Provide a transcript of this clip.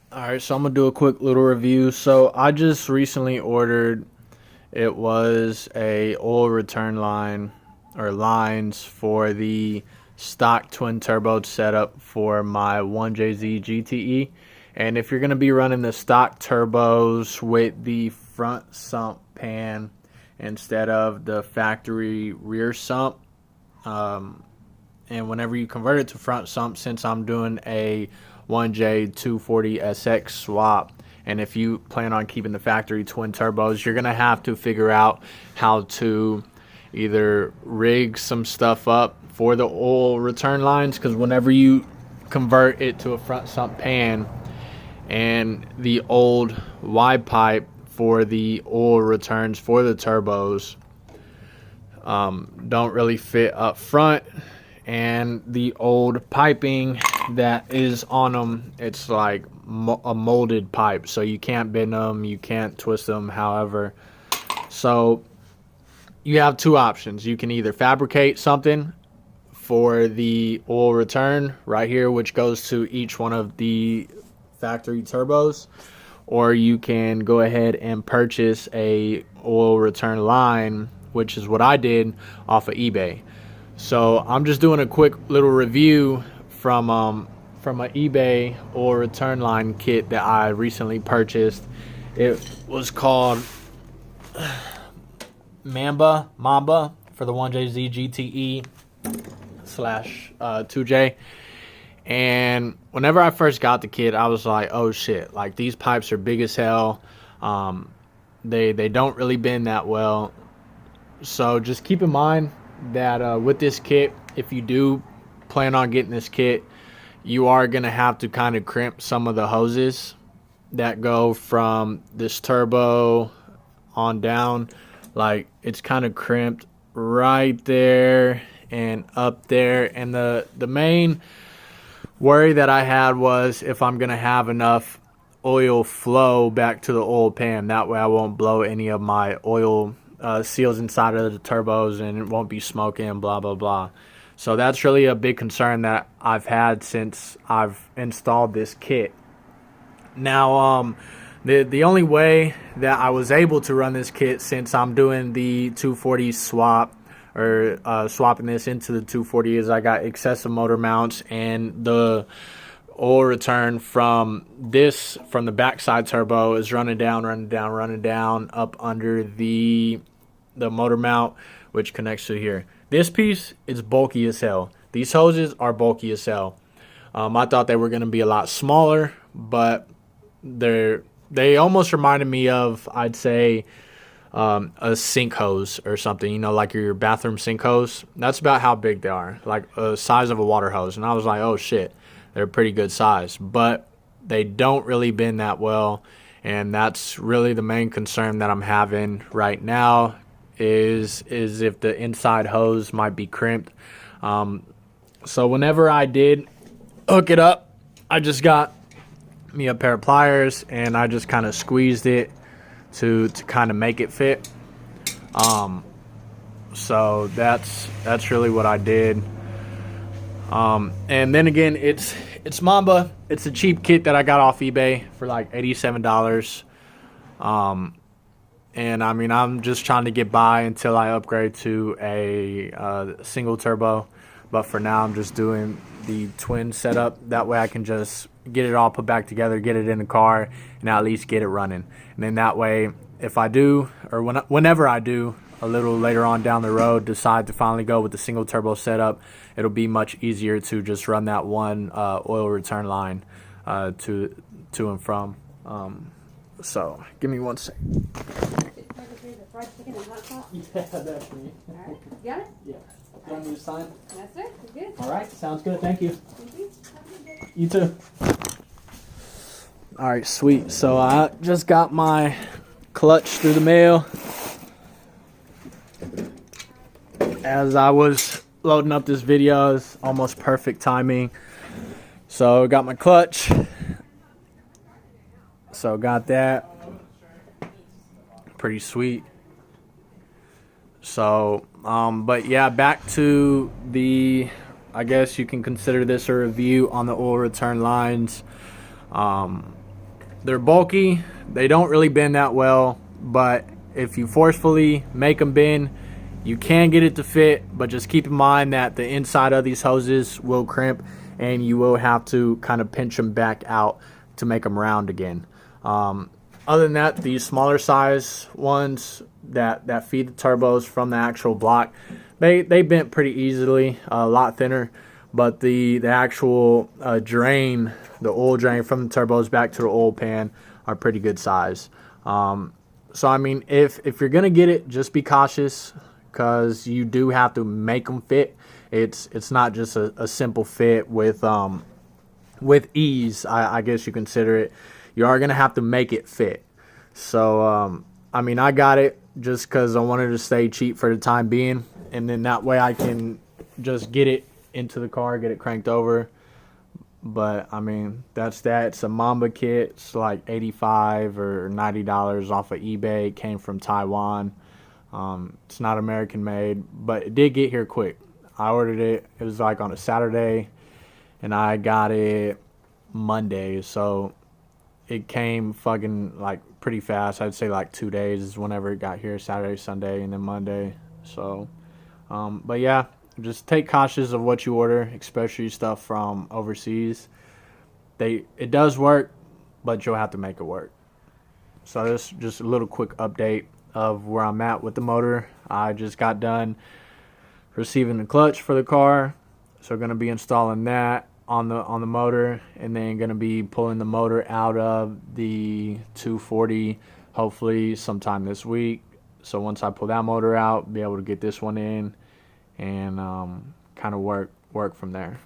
Alright, so I'm gonna do a quick little review. So I just recently ordered, it was a oil return line or lines for the stock twin turbo setup for my 1JZ GTE. And if you're gonna be running the stock turbos with the front sump pan instead of the factory rear sump, and whenever you convert it to front sump, since I'm doing a 1J240SX swap, and if you plan on keeping the factory twin turbos, you're gonna have to figure out how to either rig some stuff up for the oil return lines, because whenever you convert it to a front sump pan and the old Y pipe for the oil returns for the turbos don't really fit up front, and the old piping that is on them, it's like a molded pipe, so you can't bend them, you can't twist them, however. So you have two options. You can either fabricate something for the oil return right here, which goes to each one of the factory turbos, or you can go ahead and purchase a oil return line, which is what I did off of eBay. So I'm just doing a quick little review from an eBay oil return line kit that I recently purchased. It was called Mamba for the 1JZ GTE slash 2J. And whenever I first got the kit, I was like, oh shit, like these pipes are big as hell. They don't really bend that well. So just keep in mind that with this kit, if you do plan on getting this kit, you are going to have to kind of crimp some of the hoses that go from this turbo on down. Like, it's kind of crimped right there and up there. And the main worry that I had was if I'm going to have enough oil flow back to the oil pan. That way I won't blow any of my oil seals inside of the turbos, and it won't be smoking, blah blah blah. So that's really a big concern that I've had since I've installed this kit. Now the only way that I was able to run this kit, since I'm doing the 240 swap, or swapping this into the 240, is I got excessive motor mounts, and the oil return from the backside turbo is running down up under the motor mount, which connects to here. This piece is bulky as hell. These hoses are bulky as hell. I thought they were going to be a lot smaller, but they almost reminded me of, I'd say, a sink hose or something, you know, like your bathroom sink hose. That's about how big they are, like the size of a water hose. And I was like, oh shit, they're pretty good size, but they don't really bend that well. And that's really the main concern that I'm having right now, is if the inside hose might be crimped. So whenever I did hook it up, I just got me a pair of pliers and I just kind of squeezed it to kind of make it fit. So that's really what I did. And then again, it's Mamba. It's a cheap kit that I got off eBay for like $87. And I mean, I'm just trying to get by until I upgrade to a single turbo. But for now, I'm just doing the twin setup. That way I can just get it all put back together, get it in the car, and at least get it running. And then that way, if I do, or whenever I do, a little later on down the road, decide to finally go with the single turbo setup, it'll be much easier to just run that one oil return line to and from. So give me one second. Fried chicken and hot sauce? Yeah, that's me. All right. You got it? Yeah. Do I need to sign? Yes, sir. You're good. All right. Sounds good. Thank you. Thank you. Have a good day. You too. All right, sweet. So I just got my clutch through the mail. As I was loading up this video, it's almost perfect timing. So got my clutch. So got that. Pretty sweet. So, but yeah, back to the, I guess you can consider this a review on the oil return lines. They're bulky. They don't really bend that well, but if you forcefully make them bend, you can get it to fit, but just keep in mind that the inside of these hoses will crimp and you will have to kind of pinch them back out to make them round again. Other than that, these smaller size ones that feed the turbos from the actual block, they bent pretty easily, a lot thinner, but the actual drain, the oil drain from the turbos back to the oil pan are pretty good size. So I mean, if you're gonna get it, just be cautious, because you do have to make them fit. It's not just a simple fit with ease, I guess you consider it. You are gonna have to make it fit. So I mean, I got it just because I wanted to stay cheap for the time being, and then that way I can just get it into the car, get it cranked over. But I mean, that's that. It's a Mamba kit. It's like $85 or $90 off of eBay. It came from Taiwan. It's not American made, but it did get here quick. I ordered it. It was like on a Saturday, and I got it Monday. So it came fucking like pretty fast. I'd say like 2 days is whenever it got here. Saturday, Sunday, and then Monday. So, but yeah, just take cautious of what you order, especially stuff from overseas. It does work, but you'll have to make it work. So this just a little quick update of where I'm at with the motor. I just got done receiving the clutch for the car, so going to be installing that on the motor, and then going to be pulling the motor out of the 240 hopefully sometime this week. So once I pull that motor out, be able to get this one in and kind of work from there.